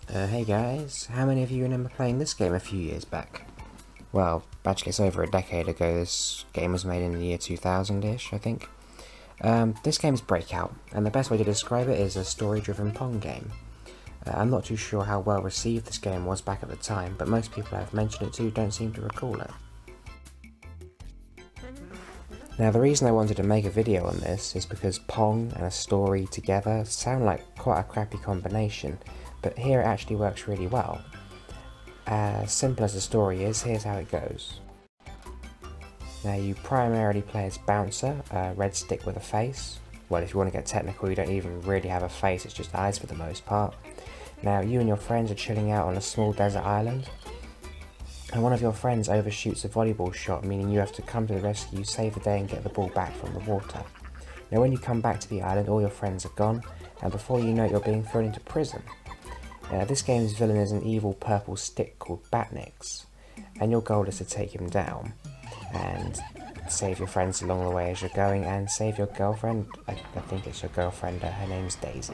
Hey guys, how many of you remember playing this game a few years back? Well, actually it's over a decade ago. This game was made in the year 2000-ish, I think. This game is Breakout, and the best way to describe it is a story-driven Pong game. I'm not too sure how well received this game was back at the time, but most people I've mentioned it to don't seem to recall it. Now the reason I wanted to make a video on this is because Pong and a story together sound like quite a crappy combination, but here it actually works really well. As simple as the story is, here's how it goes. Now you primarily play as Bouncer, a red stick with a face. Well, if you want to get technical, you don't even really have a face, it's just eyes for the most part. Now you and your friends are chilling out on a small desert island, and one of your friends overshoots a volleyball shot, meaning you have to come to the rescue, save the day and get the ball back from the water. Now when you come back to the island, all your friends are gone, and before you know it, you're being thrown into prison. This game's villain is an evil purple stick called Batnix, and your goal is to take him down, and save your friends along the way as you're going, and save your girlfriend. I think it's your girlfriend, her name's Daisy.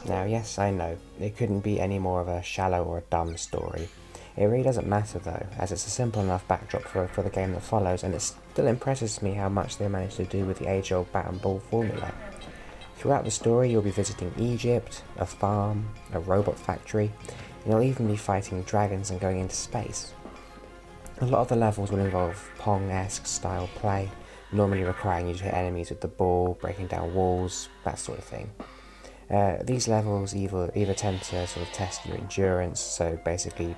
Now yes, I know, it couldn't be any more of a shallow or a dumb story. It really doesn't matter though, as it's a simple enough backdrop for the game that follows, and it still impresses me how much they managed to do with the age-old bat and ball formula. Throughout the story you'll be visiting Egypt, a farm, a robot factory, and you'll even be fighting dragons and going into space. A lot of the levels will involve Pong-esque style play, normally requiring you to hit enemies with the ball, breaking down walls, that sort of thing. These levels either tend to sort of test your endurance, so basically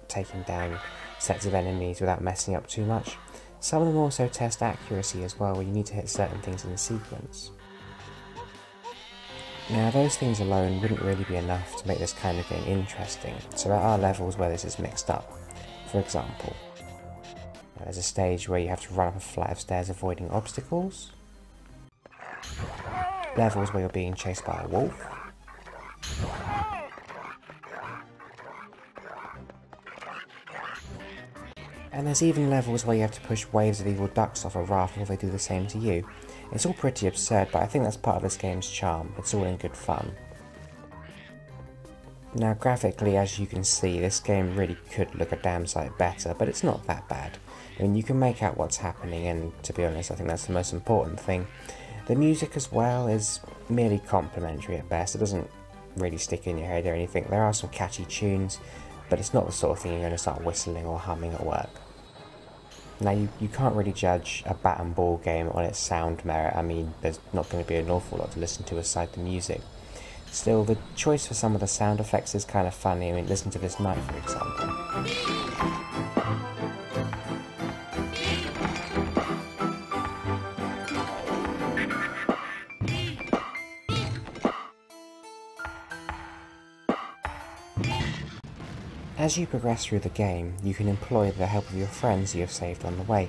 taking down sets of enemies without messing up too much. Some of them also test accuracy as well, where you need to hit certain things in sequence. Now those things alone wouldn't really be enough to make this kind of game interesting, so there are levels where this is mixed up. For example, there's a stage where you have to run up a flight of stairs avoiding obstacles, levels where you're being chased by a wolf, and there's even levels where you have to push waves of evil ducks off a raft before they do the same to you. It's all pretty absurd, but I think that's part of this game's charm. It's all in good fun. Now graphically, as you can see, this game really could look a damn sight better, but it's not that bad. I mean, you can make out what's happening, and to be honest, I think that's the most important thing. The music as well is merely complimentary at best. It doesn't really stick in your head or anything. There are some catchy tunes, but it's not the sort of thing you're going to start whistling or humming at work. Now you can't really judge a bat and ball game on its sound merit. I mean, there's not going to be an awful lot to listen to aside the music. Still, the choice for some of the sound effects is kind of funny. I mean, listen to this knife, for example. As you progress through the game, you can employ the help of your friends you have saved on the way.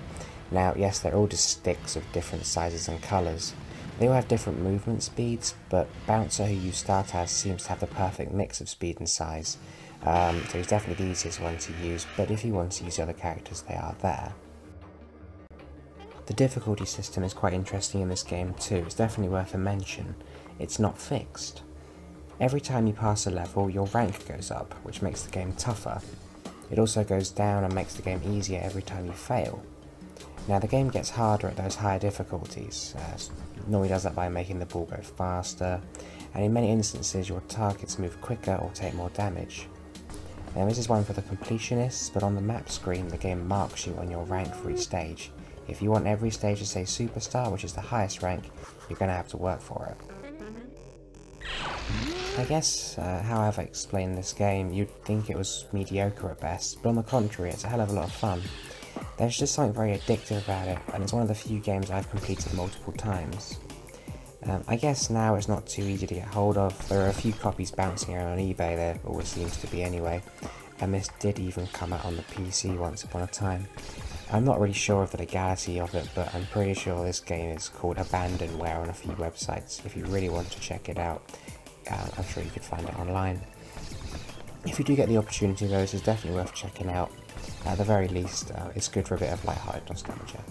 Now, yes, they're all just sticks of different sizes and colours. They all have different movement speeds, but Bouncer, who you start as, seems to have the perfect mix of speed and size. So he's definitely the easiest one to use, but if you want to use the other characters, they are there. The difficulty system is quite interesting in this game too. It's definitely worth a mention. It's not fixed. Every time you pass a level, your rank goes up, which makes the game tougher. It also goes down and makes the game easier every time you fail. Now the game gets harder at those higher difficulties. It normally does that by making the ball go faster, and in many instances your targets move quicker or take more damage. Now this is one for the completionists, but on the map screen the game marks you on your rank for each stage. If you want every stage to say Superstar, which is the highest rank, you're going to have to work for it. I guess, how I've explained this game, you'd think it was mediocre at best, but on the contrary, it's a hell of a lot of fun. There's just something very addictive about it, and it's one of the few games I've completed multiple times. I guess now it's not too easy to get hold of. There are a few copies bouncing around on eBay, there always seems to be anyway, and this did even come out on the PC once upon a time. I'm not really sure of the legality of it, but I'm pretty sure this game is called Abandonware on a few websites. If you really want to check it out, I'm sure you could find it online. If you do get the opportunity though, this is definitely worth checking out. At the very least, it's good for a bit of light-hearted nostalgia.